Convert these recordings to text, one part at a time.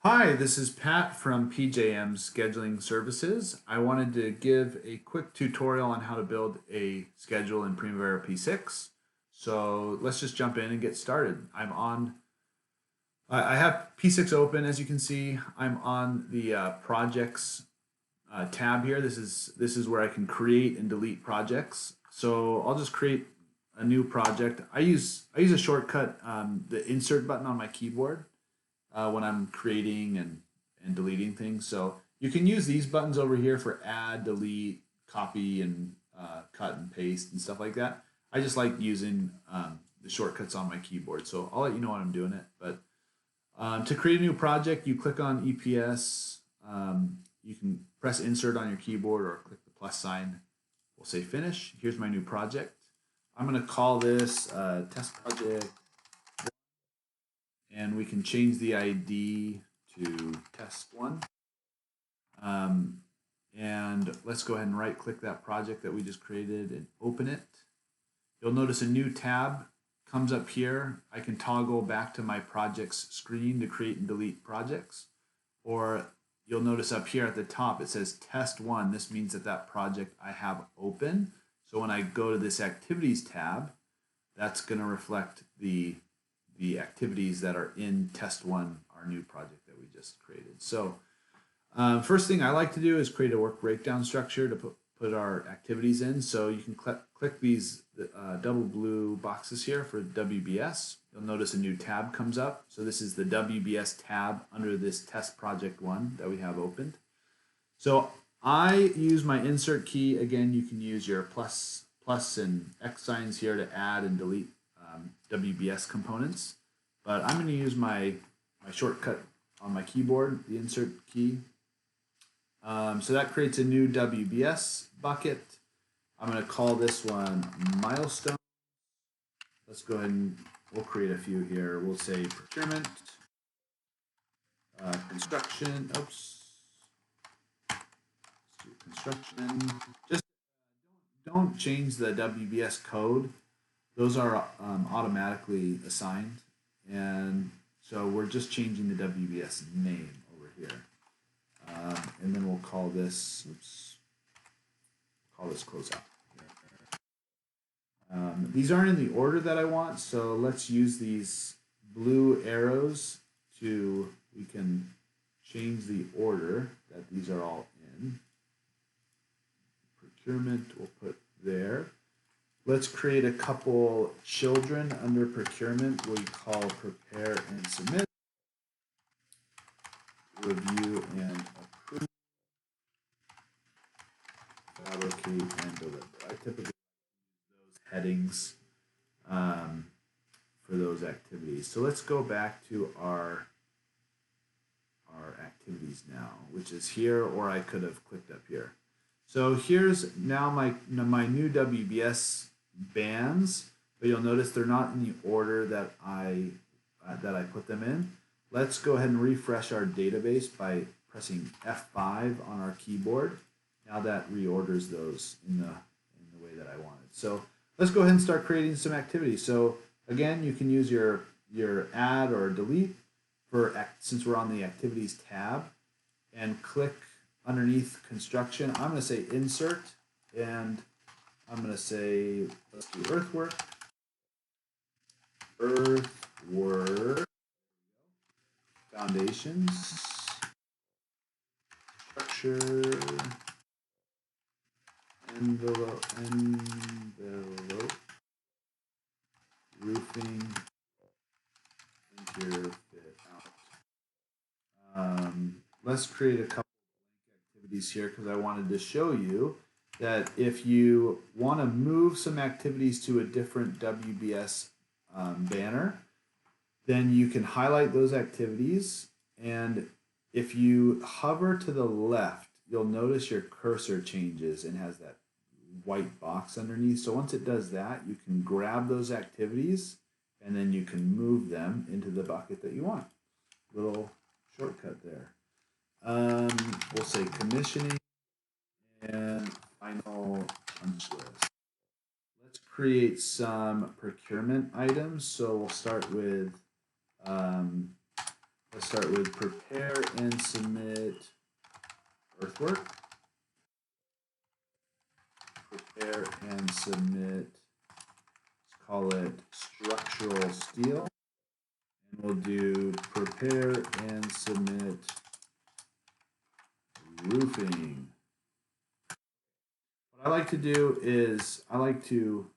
Hi, this is Pat from PJM Scheduling Services. I wanted to give a quick tutorial on how to build a schedule in Primavera P6. So let's just jump in and get started. I have P6 open, as you can see. I'm on the projects tab here. This is where I can create and delete projects. So I'll just create a new project. I use a shortcut, the insert button on my keyboard when I'm creating and deleting things. So you can use these buttons over here for add, delete, copy, and cut and paste and stuff like that. I just like using the shortcuts on my keyboard. So I'll let you know when I'm doing it. But to create a new project, you click on EPS. You can press insert on your keyboard or click the plus sign. We'll say finish. Here's my new project. I'm going to call this test project, and we can change the ID to test one. And let's go ahead and right click that project that we just created and open it. You'll notice a new tab comes up here. I can toggle back to my projects screen to create and delete projects, or you'll notice up here at the top it says test one. This means that project I have open. So when I go to this activities tab, that's going to reflect the activities that are in test one, our new project that we just created. So first thing I like to do is create a work breakdown structure to put our activities in. So you can click these double blue boxes here for WBS. You'll notice a new tab comes up. So this is the WBS tab under this test project one that we have opened. So I use my insert key. Again, you can use your plus and X signs here to add and delete WBS components. But I'm going to use my shortcut on my keyboard, the insert key. So that creates a new WBS bucket. I'm going to call this one Milestones. Let's go ahead and we'll create a few here. We'll say procurement, construction. Oops. Let's do construction. Just don't change the WBS code. Those are automatically assigned. And so we're just changing the WBS name over here. And then we'll call this, closeout. These aren't in the order that I want, so let's use these blue arrows we can change the order that these are all in. Procurement we'll put there. Let's create a couple children under procurement we call prepare and submit, review and approve, fabricate and deliver. I typically use those headings for those activities. So let's go back to our activities now, which is here, or I could have clicked up here. So here's now my new WBS bands, but you'll notice they're not in the order that I put them in. Let's go ahead and refresh our database by pressing F5 on our keyboard. Now that reorders those in the way that I wanted. So let's go ahead and start creating some activities. So again, you can use your add or delete since we're on the activities tab, and click underneath construction. I'm going to say insert, and I'm going to say, let's do earthwork, foundations, structure, envelope, roofing, interior fit out. Let's create a couple activities here because I wanted to show you that if you want to move some activities to a different WBS banner, then you can highlight those activities, and if you hover to the left, you'll notice your cursor changes and has that white box underneath. So once it does that, you can grab those activities and then you can move them into the bucket that you want. Little shortcut there. We'll say commissioning and final punch list. Let's create some procurement items. So we'll start with let's Let's start with prepare and submit earthwork. Prepare and submit, let's call it structural steel. And we'll do prepare and submit roofing. What I like to do is I like to,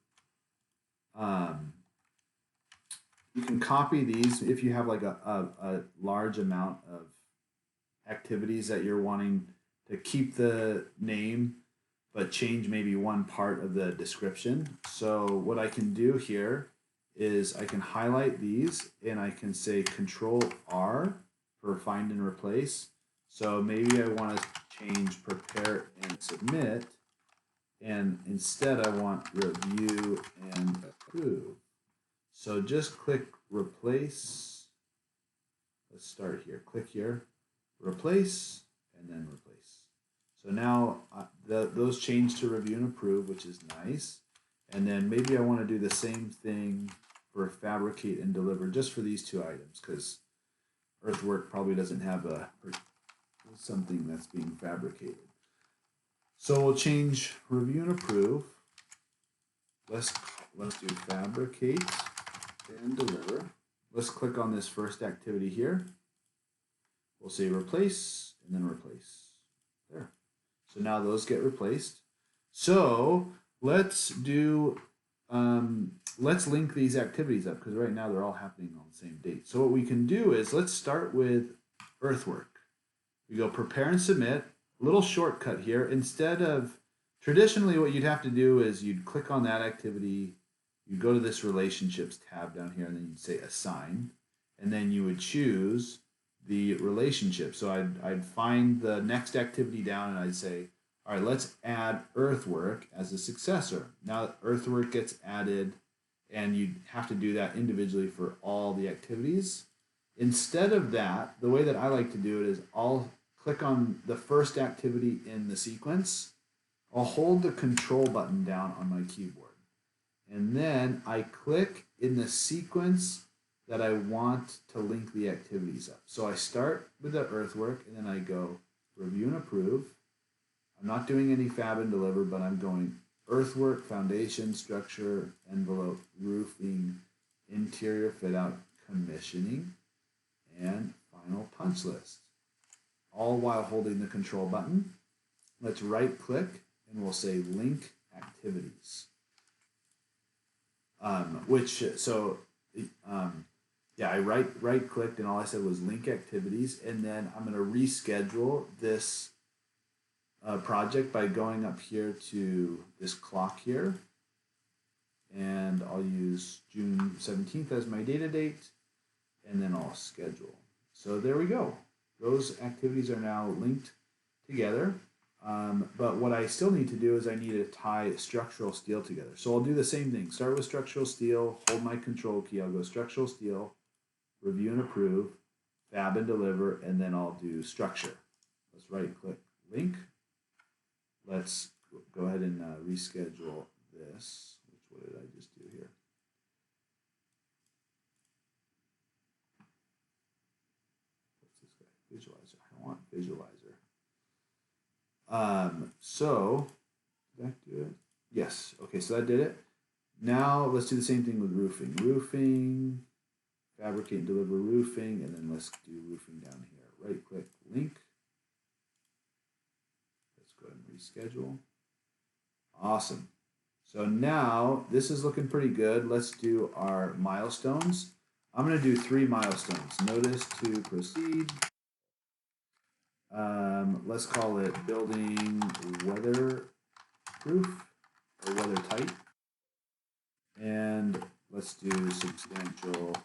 you can copy these if you have like a large amount of activities that you're wanting to keep the name but change maybe one part of the description. So what I can do here is I can highlight these and I can say Control R for find and replace. So maybe I want to change prepare and submit, and instead I want review and approve. So just click replace. Let's start here. Click here, replace, and then replace. So now those change to review and approve, which is nice. And then maybe I want to do the same thing for fabricate and deliver just for these two items, because earthwork probably doesn't have something that's being fabricated. So we'll change review and approve. Let's do fabricate and deliver. Let's click on this first activity here. We'll say replace and then replace. There. So now those get replaced. So let's do, let's link these activities up, because right now they're all happening on the same date. So what we can do is let's start with earthwork. We go prepare and submit. A little shortcut here. Instead of, traditionally what you'd have to do is you'd click on that activity, you go to this relationships tab down here, and then you'd say assign, and then you would choose the relationship. So I'd find the next activity down and I'd say, all right, let's add earthwork as a successor. Now earthwork gets added, and you have to do that individually for all the activities. Instead of that, the way that I like to do it is I'll click on the first activity in the sequence. I'll hold the control button down on my keyboard, and then I click in the sequence that I want to link the activities up. So I start with the earthwork, and then I go review and approve. I'm not doing any fab and deliver, but I'm going earthwork, foundation, structure, envelope, roofing, interior fit out, commissioning, and final punch list. All while holding the control button. Let's right click and we'll say link activities. Yeah, I right clicked and all I said was link activities, and then I'm going to reschedule this project by going up here to this clock here, and I'll use June 17th as my data date, and then I'll schedule. So there we go. Those activities are now linked together. But what I still need to do is I need to tie structural steel together. So I'll do the same thing. Start with structural steel, hold my control key, I'll go structural steel, review and approve, fab and deliver, and then I'll do structure. Let's right click link. Let's go ahead and reschedule this. What did I just do here? What's this guy? Visualizer. I want visualizer. So did that do it? Yes. Okay, so that did it. Now let's do the same thing with roofing. Roofing, fabricate and deliver roofing, and then let's do roofing down here. Right click link. Let's go ahead and reschedule. Awesome. So now this is looking pretty good. Let's do our milestones. I'm going to do 3 milestones. Notice to proceed. Let's call it building weatherproof or weather tight. And let's do substantial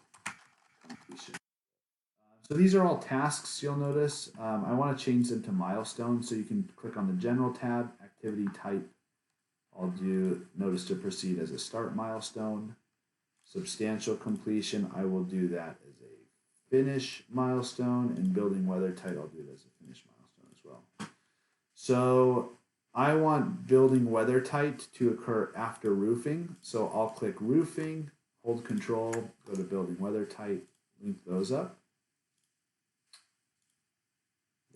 completion. So these are all tasks, you'll notice. I want to change them to milestones, so you can click on the general tab, activity type. I'll do notice to proceed as a start milestone. Substantial completion, I will do that as a finish milestone, and building weather tight, I'll do it as a finish milestone as well. So I want building weather tight to occur after roofing. So I'll click roofing, hold control, go to building weather tight, link those up.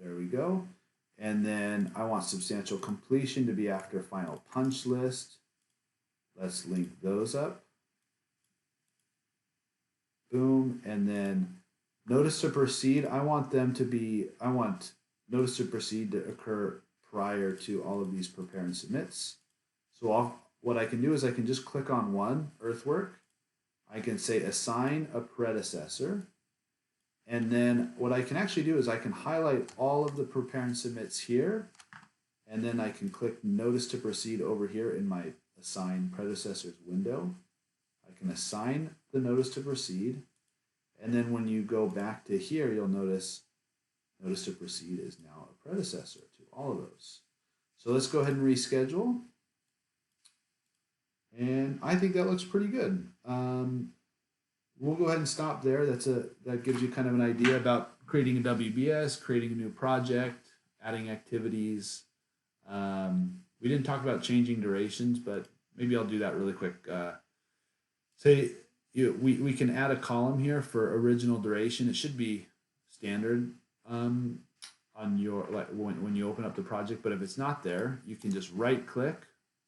There we go. And then I want substantial completion to be after final punch list. Let's link those up. Boom. And then notice to proceed. I want notice to proceed to occur prior to all of these prepare and submits. So what I can do is I can just click on one, earthwork. I can say assign a predecessor. And then what I can actually do is I can highlight all of the prepare and submits here. And then I can click notice to proceed over here in my assign predecessors window. I can assign the notice to proceed. And then when you go back to here, you'll notice to proceed is now a predecessor to all of those. So let's go ahead and reschedule. And I think that looks pretty good. We'll go ahead and stop there. That gives you kind of an idea about creating a WBS, creating a new project, adding activities. We didn't talk about changing durations, but maybe I'll do that really quick. We can add a column here for original duration. It should be standard on your when you open up the project, but if it's not there, you can just right click,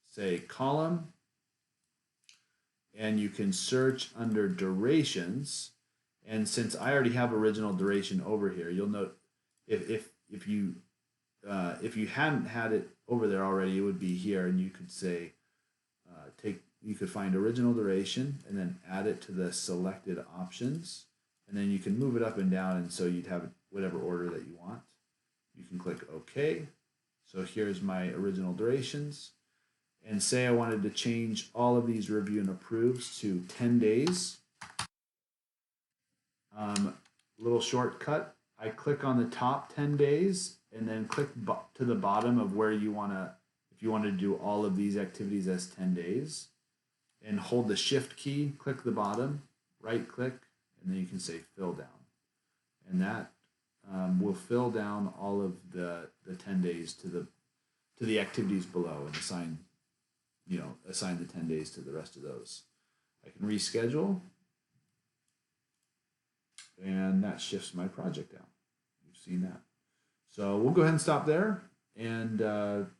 say column, and you can search under durations. And since I already have original duration over here, you'll note if you hadn't had it over there already, it would be here, and you could say you could find original duration and then add it to the selected options, and then you can move it up and down, and so you'd have it whatever order that you want. You can click OK. So here's my original durations. And say I wanted to change all of these review and approves to 10 days. Little shortcut. I click on the top 10 days and then click to the bottom of where you want to, if you want to do all of these activities as 10 days. And hold the shift key, click the bottom, right click, and then you can say fill down. And that will fill down all of the 10 days to the activities below and assign the 10 days to the rest of those. I can reschedule, and that shifts my project down. You've seen that. So we'll go ahead and stop there and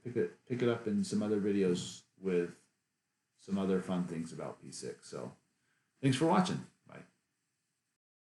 pick it up in some other videos with some other fun things about P6. So thanks for watching.